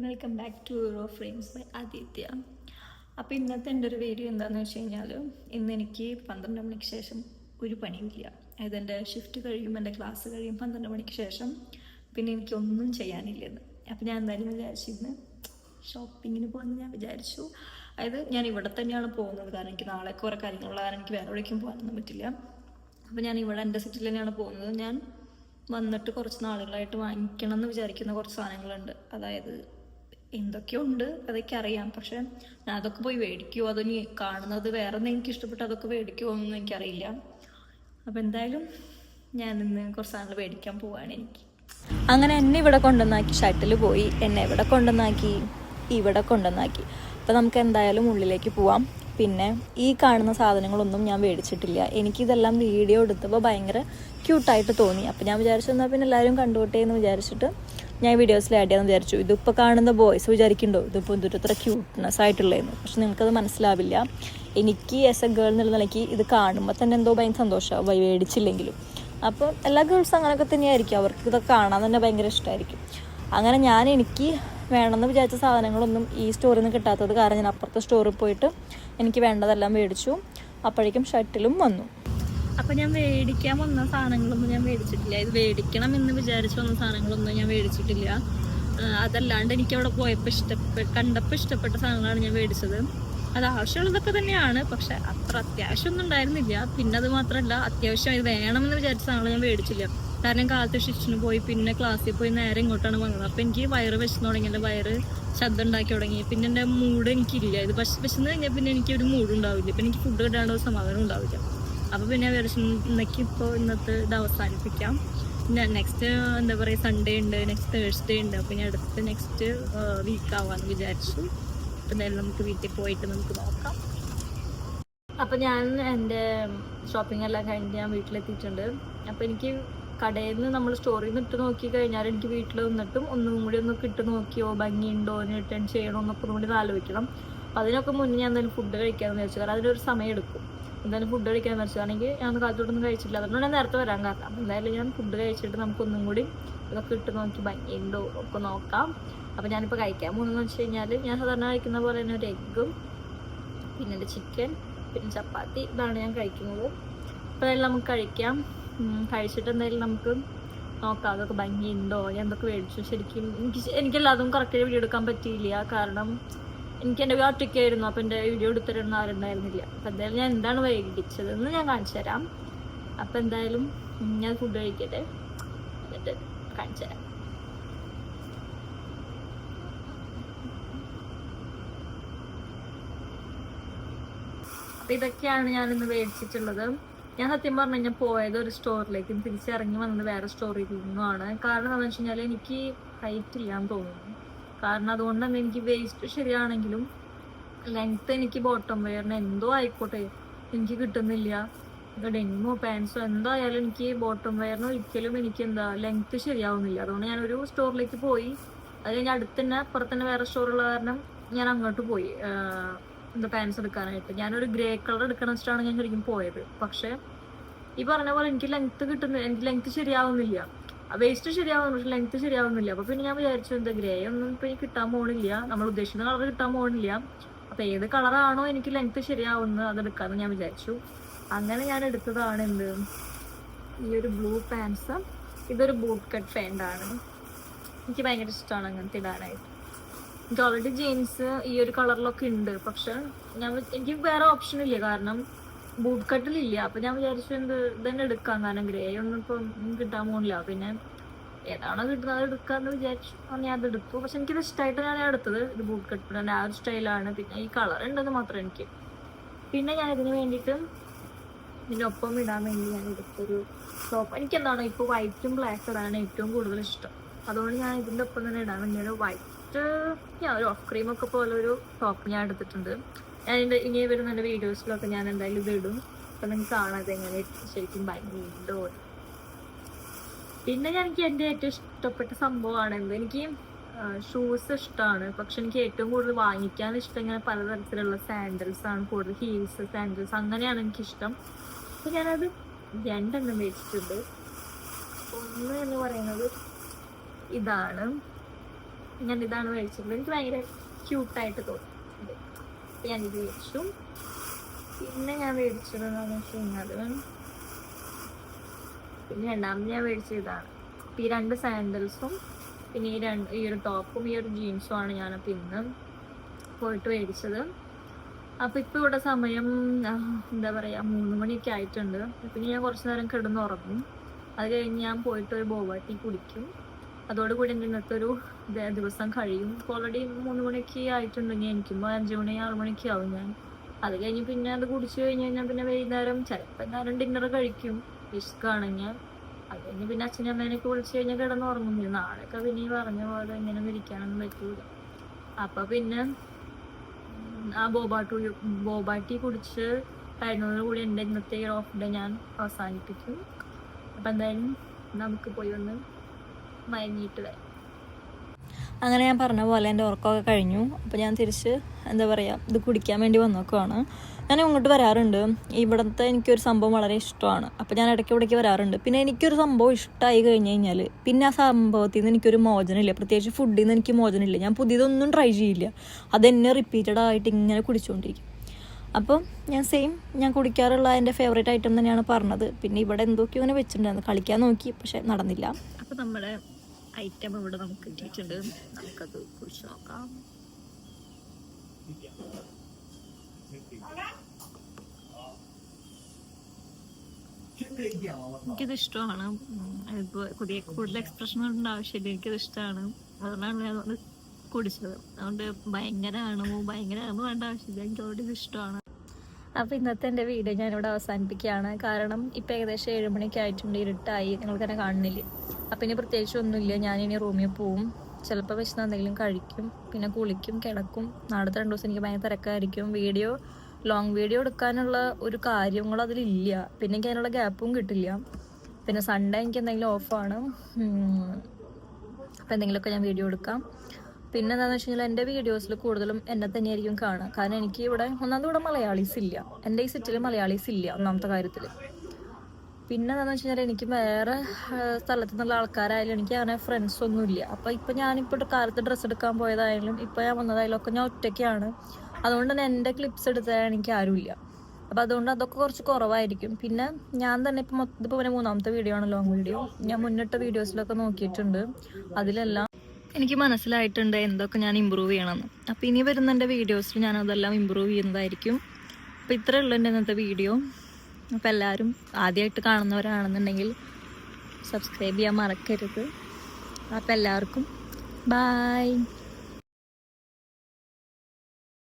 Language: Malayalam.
Welcome back to your frames by Aditya. അപ്പോൾ ഇന്നത്തെ എൻ്റെ ഒരു വീഡിയോ എന്താണെന്ന് വെച്ച് കഴിഞ്ഞാൽ, ഇന്ന് എനിക്ക് 12 മണിക്ക് ശേഷം ഒരു പണിയില്ല. അതായത് എൻ്റെ ഷിഫ്റ്റ് കഴിയും, എൻ്റെ ക്ലാസ് കഴിയും 12 മണിക്ക് ശേഷം പിന്നെ എനിക്കൊന്നും ചെയ്യാനില്ലെന്ന്. അപ്പോൾ ഞാൻ എന്തായാലും വിചാരിച്ചിരുന്നു ഷോപ്പിങ്ങിന് പോകുമെന്ന് ഞാൻ വിചാരിച്ചു. അതായത് ഞാൻ ഇവിടെ തന്നെയാണ് പോകുന്നത്, കാരണം എനിക്ക് നാളെ കുറേ കാര്യങ്ങളുള്ള കാരണം എനിക്ക് വേറെ എവിടേക്കും പോകാനൊന്നും പറ്റില്ല. അപ്പോൾ ഞാൻ ഇവിടെ എൻ്റെ സിറ്റിയിൽ തന്നെയാണ് പോകുന്നത്. ഞാൻ വന്നിട്ട് കുറച്ച് നാളുകളായിട്ട് വാങ്ങിക്കണം എന്ന് വിചാരിക്കുന്ന കുറച്ച് സാധനങ്ങളുണ്ട്. അതായത് എന്തൊക്കെയുണ്ട് അതൊക്കെ അറിയാം, പക്ഷെ ഞാൻ അതൊക്കെ പോയി മേടിക്കുമോ, അതോ നീ കാണുന്നത് വേറെ എന്തെങ്കിലും എനിക്ക് ഇഷ്ടപ്പെട്ട് അതൊക്കെ മേടിക്കുമോ എന്നൊന്നും എനിക്കറിയില്ല. അപ്പോൾ എന്തായാലും ഞാൻ ഇന്ന് കുറച്ച് സാധനങ്ങൾ മേടിക്കാൻ പോവാണ്. എനിക്ക് അങ്ങനെ എന്നെ ഇവിടെ കൊണ്ടുവന്നാക്കി, ഷട്ടിൽ പോയി എന്നെ ഇവിടെ കൊണ്ടുവന്നാക്കി, ഇവിടെ കൊണ്ടുവന്നാക്കി. അപ്പോൾ നമുക്ക് എന്തായാലും ഉള്ളിലേക്ക് പോവാം. പിന്നെ ഈ കാണുന്ന സാധനങ്ങളൊന്നും ഞാൻ മേടിച്ചിട്ടില്ല. എനിക്കിതെല്ലാം വീഡിയോ എടുത്തപ്പോൾ ഭയങ്കര ക്യൂട്ടായിട്ട് തോന്നി. അപ്പോൾ ഞാൻ വിചാരിച്ചു എന്നാൽ പിന്നെ എല്ലാവരും കണ്ടുപോട്ടെ എന്ന് വിചാരിച്ചിട്ട് ഞാൻ വീഡിയോസിൽ ആഡ് ചെയ്യാമെന്ന് വിചാരിച്ചു. ഇതിപ്പോൾ കാണുന്ന ബോയ്സ് വിചാരിക്കുന്നുണ്ടോ ഇതിപ്പോൾ എന്തൊരു ഇത്ര ക്യൂട്ട്നെസ് ആയിട്ടുള്ളതെന്ന്. പക്ഷെ നിങ്ങൾക്കത് മനസ്സിലാവില്ല. എനിക്ക് ആസ് എ ഗേൾ എന്നുള്ള നിലയ്ക്ക് ഇത് കാണുമ്പോൾ തന്നെ എന്തോ ഭയങ്കര സന്തോഷമാണ്, മേടിച്ചില്ലെങ്കിലും. അപ്പോൾ എല്ലാ ഗേൾസും അങ്ങനെയൊക്കെ തന്നെയായിരിക്കും, അവർക്ക് ഇതൊക്കെ കാണാൻ തന്നെ ഭയങ്കര ഇഷ്ടമായിരിക്കും. അങ്ങനെ എനിക്ക് വേണമെന്ന് വിചാരിച്ച സാധനങ്ങളൊന്നും ഈ സ്റ്റോറിൽ നിന്ന് കിട്ടാത്തത് കാരണം ഞാൻ അപ്പുറത്തെ സ്റ്റോറിൽ പോയിട്ട് എനിക്ക് വേണ്ടതെല്ലാം മേടിച്ചു. അപ്പോഴേക്കും ഷട്ടിലും വന്നു. അപ്പം ഞാൻ മേടിക്കാൻ വന്ന സാധനങ്ങളൊന്നും ഞാൻ മേടിച്ചിട്ടില്ല. ഇത് മേടിക്കണം എന്ന് വിചാരിച്ച് വന്ന സാധനങ്ങളൊന്നും ഞാൻ മേടിച്ചിട്ടില്ല. അതല്ലാണ്ട് എനിക്ക് അവിടെ പോയപ്പോൾ കണ്ടപ്പോൾ ഇഷ്ടപ്പെട്ട സാധനങ്ങളാണ് ഞാൻ മേടിച്ചത്. അത് ആവശ്യമുള്ളതൊക്കെ തന്നെയാണ്, പക്ഷെ അത്ര അത്യാവശ്യമൊന്നും ഉണ്ടായിരുന്നില്ല. പിന്നെ അത് മാത്രമല്ല, അത്യാവശ്യം ഇത് വേണമെന്ന് വിചാരിച്ച സാധനങ്ങൾ ഞാൻ മേടിച്ചില്ല. കാരണം കാലത്ത് ഷിഫ്റ്റിന് പോയി പിന്നെ ക്ലാസ്സിൽ പോയി നേരെ ഇങ്ങോട്ടാണ് വന്നത്. അപ്പോൾ എനിക്ക് വയറ് വിശന്ന് തുടങ്ങി, എൻ്റെ വയറ് ശബ്ദം ഉണ്ടാക്കി തുടങ്ങി. പിന്നെ എൻ്റെ മൂഡ് എനിക്കില്ല. ഇത് വിശന്ന് കഴിഞ്ഞാൽ പിന്നെ എനിക്കൊരു മൂഡ് ഉണ്ടാവില്ല, പിന്നെ എനിക്ക് ഫുഡ് കിട്ടാണ്ട് ഒരു സമാധാനം ഉണ്ടാവില്ല. അപ്പോൾ പിന്നെ ഇന്നേക്കിപ്പോൾ ഇന്നത്തെ ഇത് അവസാനിപ്പിക്കാം. പിന്നെ നെക്സ്റ്റ് എന്താ പറയുക, സൺഡേ ഉണ്ട്, നെക്സ്റ്റ് തേഴ്സ്ഡേ ഉണ്ട്. അപ്പോൾ ഞാൻ അടുത്ത് നെക്സ്റ്റ് വീക്ക് ആവാമെന്ന് വിചാരിച്ചു. അപ്പോൾ എന്തായാലും നമുക്ക് വീട്ടിൽ പോയിട്ട് നമുക്ക് നോക്കാം. അപ്പോൾ ഞാൻ എൻ്റെ ഷോപ്പിംഗ് എല്ലാം കഴിഞ്ഞ് ഞാൻ വീട്ടിലെത്തിയിട്ടുണ്ട്. അപ്പോൾ എനിക്ക് കടയിൽ നിന്ന് നമ്മൾ സ്റ്റോറിൽ നിന്ന് ഇട്ട് നോക്കി കഴിഞ്ഞാൽ എനിക്ക് വീട്ടിൽ വന്നിട്ടും ഒന്നും കൂടി ഒന്ന് ഇട്ട് നോക്കിയോ ഭംഗിയുണ്ടോ റിട്ടേൺ ചെയ്യണോ എന്നൊക്കെ ഒന്നും കൂടി ആലോചിക്കണം. അപ്പോൾ അതിനൊക്കെ മുന്നേ ഞാൻ എന്തായാലും ഫുഡ് കഴിക്കാമെന്ന് വിചാരിച്ചു. കാരണം അതിനൊരു സമയം എടുക്കും. എന്തായാലും ഫുഡ് കഴിക്കാമെന്ന് വെച്ചാണെങ്കിൽ ഞാൻ കാലത്തോട്ടൊന്നും കഴിച്ചില്ല, അതുകൊണ്ട് ഞാൻ നേരത്തെ വരാൻ കാരണം. എന്തായാലും ഞാൻ ഫുഡ് കഴിച്ചിട്ട് നമുക്കൊന്നും കൂടി ഇതൊക്കെ ഇട്ട് നോക്കി ഭംഗിയുണ്ടോ ഒക്കെ നോക്കാം. അപ്പോൾ ഞാനിപ്പോൾ കഴിക്കാൻ പോകുന്നതെന്ന് വെച്ച് കഴിഞ്ഞാൽ, ഞാൻ സാധാരണ കഴിക്കുന്ന പോലെ തന്നെ ഒരു എഗ്ഗും പിന്നെ എൻ്റെ ചിക്കൻ പിന്നെ ചപ്പാത്തി, ഇതാണ് ഞാൻ കഴിക്കുന്നത്. അപ്പോൾ അതെല്ലാം നമുക്ക് കഴിക്കാം. കഴിച്ചിട്ട് എന്തായാലും നമുക്ക് നോക്കാം അതൊക്കെ ഭംഗിയുണ്ടോ, ഞാൻ എന്തൊക്കെ മേടിച്ചു. ശരിക്കും എനിക്കെല്ലാതും കറക്റ്റ് വീഡിയോ എടുക്കാൻ പറ്റിയില്ല, കാരണം എനിക്ക് എൻ്റെ ഒറ്റയ്ക്കായിരുന്നു. അപ്പോൾ എൻ്റെ വീഡിയോ എടുത്തിരുന്ന ആരുണ്ടായിരുന്നില്ല. അപ്പോൾ എന്തായാലും ഞാൻ എന്താണ് മേടിച്ചതെന്ന് ഞാൻ കാണിച്ചു തരാം. അപ്പോൾ എന്തായാലും ഞാൻ ഫുഡ് കഴിക്കട്ടെ, എന്നിട്ട് കാണിച്ചു തരാം. അപ്പോൾ ഇതൊക്കെയാണ് ഞാനിന്ന് മേടിച്ചിട്ടുള്ളത്. ഞാൻ സത്യം പറഞ്ഞു കഴിഞ്ഞാൽ പോയത് ഒരു സ്റ്റോറിലേക്കും തിരിച്ചിറങ്ങി വന്നത് വേറെ സ്റ്റോറിൽ നിന്നുമാണ്. കാരണം എന്താണെന്ന് വെച്ച് കഴിഞ്ഞാൽ എനിക്ക് ഹൈറ്റ് ഇല്ലാന്ന് തോന്നുന്നു. കാരണം അതുകൊണ്ട് തന്നെ എനിക്ക് വേസ്റ്റ് ശരിയാണെങ്കിലും ലെങ്ത്ത് എനിക്ക് ബോട്ടം വെയറിന് എന്തോ ആയിക്കോട്ടെ എനിക്ക് കിട്ടുന്നില്ല. ഡെനിമോ പാൻസോ എന്തായാലും എനിക്ക് ബോട്ടം വെയറിന് ഒരിക്കലും എനിക്ക് ലെങ്ത്ത് ശരിയാവുന്നില്ല. അതുകൊണ്ട് ഞാനൊരു സ്റ്റോറിലേക്ക് പോയി. അത് കഴിഞ്ഞ് അടുത്ത് തന്നെ പുറത്ത് തന്നെ വേറെ സ്റ്റോറുള്ള കാരണം ഞാൻ അങ്ങോട്ട് പോയി പാൻസ് എടുക്കാനായിട്ട്. ഞാനൊരു ഗ്രേ കളർ എടുക്കണം വെച്ചിട്ടാണ് ഞാൻ ശരിക്കും പോയത്. പക്ഷെ ഈ പറഞ്ഞ പോലെ എനിക്ക് ലെങ്ത്ത് ശരിയാവുന്നില്ല. വേസ്റ്റ് ശരിയാവുന്നു, പക്ഷെ ലെങ്ത്ത് ശരിയാവുന്നില്ല. അപ്പോൾ പിന്നെ ഞാൻ വിചാരിച്ചു ഗ്രേ ഒന്നും ഇപ്പോൾ എനിക്ക് കിട്ടാൻ പോകണില്ല, നമ്മൾ ഉദ്ദേശിക്കുന്ന കളർ കിട്ടാൻ പോകണില്ല. അപ്പോൾ ഏത് കളറാണോ എനിക്ക് ലെങ്ത്ത് ശരിയാവുന്നത് അതെടുക്കാമെന്ന് ഞാൻ വിചാരിച്ചു. അങ്ങനെ ഞാൻ എടുത്തതാണ് ഈ ഒരു ബ്ലൂ പാൻസ്. ഇതൊരു ബൂട്ട് കട്ട് പാൻ്റാണ്. എനിക്ക് ഭയങ്കര ഇഷ്ടമാണ് അങ്ങനത്തെ ഇടാനായിട്ട്. എനിക്ക് ഓൾറെഡി ജീൻസ് ഈ ഒരു കളറിലൊക്കെ ഉണ്ട്, പക്ഷെ എനിക്ക് വേറെ ഓപ്ഷൻ ഇല്ല, കാരണം ബൂട്ട് കട്ടിലില്ല. അപ്പം ഞാൻ വിചാരിച്ചു ഇതന്നെ എടുക്കാം, കാരണം ഗ്രേ ഒന്നും ഇപ്പം കിട്ടാൻ പോകില്ല. പിന്നെ ഏതാണോ കിട്ടുന്നത് അത് എടുക്കാമെന്ന് വിചാരിച്ചു. ഞാൻ അത് എടുത്തു. പക്ഷെ എനിക്കിത് ഇഷ്ടമായിട്ട് ഞാൻ എടുത്തത് ഇത് ബൂട്ട് കട്ട് ആ ഒരു സ്റ്റൈലാണ്. പിന്നെ ഈ കളർ ഉണ്ടെന്ന് മാത്രം എനിക്ക്. പിന്നെ ഞാൻ ഇതിന് വേണ്ടിയിട്ട് ഇതിനൊപ്പം ഇടാൻ വേണ്ടി ഞാൻ എടുത്തൊരു ടോപ്പ്. എനിക്കെന്താണോ ഇപ്പോൾ വൈറ്റും ബ്ലാക്ക് ഇടാനാണ് ഏറ്റവും കൂടുതൽ ഇഷ്ടം. അതുകൊണ്ട് ഞാൻ ഇതിൻ്റെ ഒപ്പം തന്നെ ഇടാൻ വേണ്ടി ഒരു വൈറ്റ് ഒരു ഓഫ് ക്രീമൊക്കെ പോലെ ഒരു ടോപ്പ് ഞാൻ എടുത്തിട്ടുണ്ട്. ഞാൻ ഇനി വരുന്ന എൻ്റെ വീഡിയോസിലൊക്കെ ഞാൻ എന്തായാലും ഇത് ഇടും. അപ്പം നിങ്ങൾക്ക് കാണാം ഇതെങ്ങനെ ശരിക്കും ഭംഗിയുണ്ടോ. പിന്നെ എനിക്ക് എൻ്റെ ഏറ്റവും ഇഷ്ടപ്പെട്ട സംഭവമാണ് എനിക്ക് ഷൂസ് ഇഷ്ടമാണ്. പക്ഷെ എനിക്ക് ഏറ്റവും കൂടുതൽ വാങ്ങിക്കാൻ ഇഷ്ടം ഇങ്ങനെ പലതരത്തിലുള്ള സാൻഡൽസ് ആണ്, കൂടുതൽ ഹീൽസ് സാൻഡൽസ് അങ്ങനെയാണ് എനിക്കിഷ്ടം. അപ്പോൾ ഞാനത് 2 മേടിച്ചിട്ടുണ്ട്. ഒന്ന് എന്ന് പറയുന്നത് ഇതാണ്, ഞാൻ ഇതാണ് മേടിച്ചത്. എനിക്ക് ഭയങ്കര ക്യൂട്ടായിട്ട് തോന്നി. അപ്പം ഞാനിത് മേടിച്ചു. പിന്നെ ഞാൻ മേടിച്ചത് എന്താണെന്ന് വെച്ച് കഴിഞ്ഞാൽ, പിന്നെ രണ്ടാമത് ഞാൻ മേടിച്ചത് ഇതാണ്. അപ്പം ഈ 2 സാൻഡൽസും പിന്നെ ഈ ഒരു ടോപ്പും ഈ ഒരു ജീൻസും ആണ് ഞാനപ്പോൾ ഇന്ന് പോയിട്ട് മേടിച്ചത്. അപ്പം ഇപ്പോൾ ഇവിടെ സമയം എന്താ പറയുക 3 മണിയൊക്കെ ആയിട്ടുണ്ട്. പിന്നെ ഞാൻ കുറച്ച് നേരം കിടന്നുറങ്ങും. അത് കഴിഞ്ഞ് ഞാൻ പോയിട്ട് ഒരു ബോബ ടീ കുടിക്കും. അതോടുകൂടി എൻ്റെ ഇന്നത്തെ ഒരു ദിവസം കഴിയും. ഓൾറെഡി 3 മണിയൊക്കെ ആയിട്ടുണ്ടെങ്കിൽ എനിക്കുമ്പോൾ 5 മണി 6 മണിയൊക്കെ ആവും. ഞാൻ അത് കഴിഞ്ഞ് പിന്നെ അത് കുടിച്ചു കഴിഞ്ഞ് കഴിഞ്ഞാൽ പിന്നെ വൈകുന്നേരം ചിലപ്പോൾ എല്ലാവരും ഡിന്നർ കഴിക്കും വിശക്കുകയാണെങ്കിൽ. അത് കഴിഞ്ഞ് പിന്നെ അച്ഛനും അമ്മേനൊക്കെ വിളിച്ച് കഴിഞ്ഞാൽ കിടന്നുറങ്ങും. നാളെയൊക്കെ പിന്നെ ഈ പറഞ്ഞ പോലെ ഇങ്ങനെ ഇരിക്കാനൊന്നും പറ്റൂല. അപ്പം പിന്നെ ആ ബോബ ടീ കുടിച്ച് കഴിഞ്ഞതോടുകൂടി എൻ്റെ ഇന്നത്തെ ഓഫ് ഡേ ഞാൻ അവസാനിപ്പിക്കും. അപ്പം എന്തായാലും നമുക്ക് പോയി ഒന്ന് മയങ്ങിയിട്ട് വരാം. അങ്ങനെ ഞാൻ പറഞ്ഞ പോലെ എൻ്റെ ഉറക്കമൊക്കെ കഴിഞ്ഞു. അപ്പോൾ ഞാൻ തിരിച്ച് എന്താ പറയുക ഇത് കുടിക്കാൻ വേണ്ടി വന്നേക്കുവാണ്. ഞാൻ ഇങ്ങോട്ട് വരാറുണ്ട്. ഇവിടുത്തെ എനിക്കൊരു സംഭവം വളരെ ഇഷ്ടമാണ്. അപ്പോൾ ഞാൻ ഇടയ്ക്ക് വരാറുണ്ട്. പിന്നെ എനിക്കൊരു സംഭവം ഇഷ്ടമായി കഴിഞ്ഞ് കഴിഞ്ഞാൽ പിന്നെ ആ സംഭവത്തിൽ നിന്ന് എനിക്കൊരു മോചനമില്ല. പ്രത്യേകിച്ച് ഫുഡിൽ നിന്ന് എനിക്ക് മോചനമില്ല. ഞാൻ പുതിയതൊന്നും ട്രൈ ചെയ്യില്ല. അതെന്നെ റിപ്പീറ്റഡ് ആയിട്ട് ഇങ്ങനെ കുടിച്ചുകൊണ്ടിരിക്കും. അപ്പം ഞാൻ കുടിക്കാറുള്ള എൻ്റെ ഫേവറേറ്റ് ഐറ്റം തന്നെയാണ് പറഞ്ഞത്. പിന്നെ ഇവിടെ എന്തൊക്കെയോ ഇങ്ങനെ വെച്ചിട്ടുണ്ടായിരുന്നു. കളിക്കാൻ നോക്കി, പക്ഷെ നടന്നില്ല. അപ്പം നമ്മുടെ ഐറ്റം ഇവിടെ നമുക്ക് കിട്ടിയിട്ടുണ്ട്. നമുക്കത് കുടിച്ച് നോക്കാം. എനിക്കിത് ഇഷ്ടമാണ്. കൂടുതൽ എക്സ്പ്രഷൻ കൊണ്ട് ആവശ്യമില്ല. എനിക്കത് ഇഷ്ടമാണ്. അതുകൊണ്ടാണ് ഞാൻ അതുകൊണ്ട് കുടിച്ചത്. അതുകൊണ്ട് ഭയങ്കരമാണോ വേണ്ട ആവശ്യമില്ല. എനിക്ക് അതുകൊണ്ട് ഇത് ഇഷ്ടമാണ്. അപ്പോൾ ഇന്നത്തെ എൻ്റെ വീഡിയോ ഞാനിവിടെ അവസാനിപ്പിക്കുകയാണ്. കാരണം ഇപ്പം ഏകദേശം 7 മണിയൊക്കെ ആയിട്ടുണ്ട്. ഇരുട്ടായി. നിങ്ങൾക്ക് തന്നെ കാണുന്നില്ലേ. അപ്പം ഇനി പ്രത്യേകിച്ച് ഒന്നുമില്ല. ഞാനിനി റൂമിൽ പോവും. ചിലപ്പോൾ വിശന്ന് എന്തെങ്കിലും കഴിക്കും. പിന്നെ കുളിക്കും, കിടക്കും. നാളത്തെ 2 ദിവസം എനിക്ക് ഭയങ്കര തിരക്കായിരിക്കും. ലോങ് വീഡിയോ എടുക്കാനുള്ള ഒരു കാര്യങ്ങളും അതിലില്ല. പിന്നെ എനിക്ക് അതിനുള്ള ഗ്യാപ്പും കിട്ടില്ല. പിന്നെ സൺഡേ എനിക്ക് എന്തെങ്കിലും ഓഫാണ്. അപ്പോൾ എന്തെങ്കിലുമൊക്കെ ഞാൻ വീഡിയോ എടുക്കാം. പിന്നെ എന്താണെന്ന് വെച്ച് കഴിഞ്ഞാൽ എൻ്റെ വീഡിയോസിൽ കൂടുതലും എന്നെ തന്നെയായിരിക്കും കാണുക. കാരണം എനിക്ക് ഒന്നാമത് ഇവിടെ മലയാളീസ് ഇല്ല. എൻ്റെ ഈ സെറ്റിൽ മലയാളീസ് ഇല്ല ഒന്നാമത്തെ കാര്യത്തിൽ. പിന്നെ എന്താണെന്ന് വെച്ച് കഴിഞ്ഞാൽ എനിക്ക് വേറെ സ്ഥലത്തു നിന്നുള്ള ആൾക്കാരായാലും എനിക്ക് അങ്ങനെ ഫ്രണ്ട്സൊന്നും ഇല്ല. അപ്പോൾ ഇപ്പം ഞാനിപ്പോൾ കാലത്ത് ഡ്രസ്സ് എടുക്കാൻ പോയതായാലും ഇപ്പോൾ ഞാൻ വന്നതായാലും ഒക്കെ ഞാൻ ഒറ്റയ്ക്കാണ്. അതുകൊണ്ട് തന്നെ എൻ്റെ ക്ലിപ്സ് എടുത്താൽ എനിക്ക് ആരുമില്ല. അപ്പോൾ അതുകൊണ്ട് അതൊക്കെ കുറച്ച് കുറവായിരിക്കും. പിന്നെ ഞാൻ തന്നെ ഇതിപ്പോൾ പിന്നെ 3ാമത്തെ വീഡിയോ ആണ് ലോങ് വീഡിയോ. ഞാൻ മുന്നിട്ട വീഡിയോസിലൊക്കെ നോക്കിയിട്ടുണ്ട്. അതിലെല്ലാം എനിക്ക് മനസ്സിലായിട്ടുണ്ട് എന്തൊക്കെ ഞാൻ ഇമ്പ്രൂവ് ചെയ്യണമെന്ന്. അപ്പോൾ ഇനി വരുന്ന എൻ്റെ വീഡിയോസിൽ ഞാനതെല്ലാം ഇമ്പ്രൂവ് ചെയ്യുന്നതായിരിക്കും. അപ്പോൾ ഇത്രയേ ഉള്ളൂ എൻ്റെ ഇന്നത്തെ വീഡിയോ. അപ്പോൾ എല്ലാവരും ആദ്യമായിട്ട് കാണുന്നവരാണെന്നുണ്ടെങ്കിൽ സബ്സ്ക്രൈബ് ചെയ്യാൻ മറക്കരുത്. അപ്പോൾ എല്ലാവർക്കും ബൈ.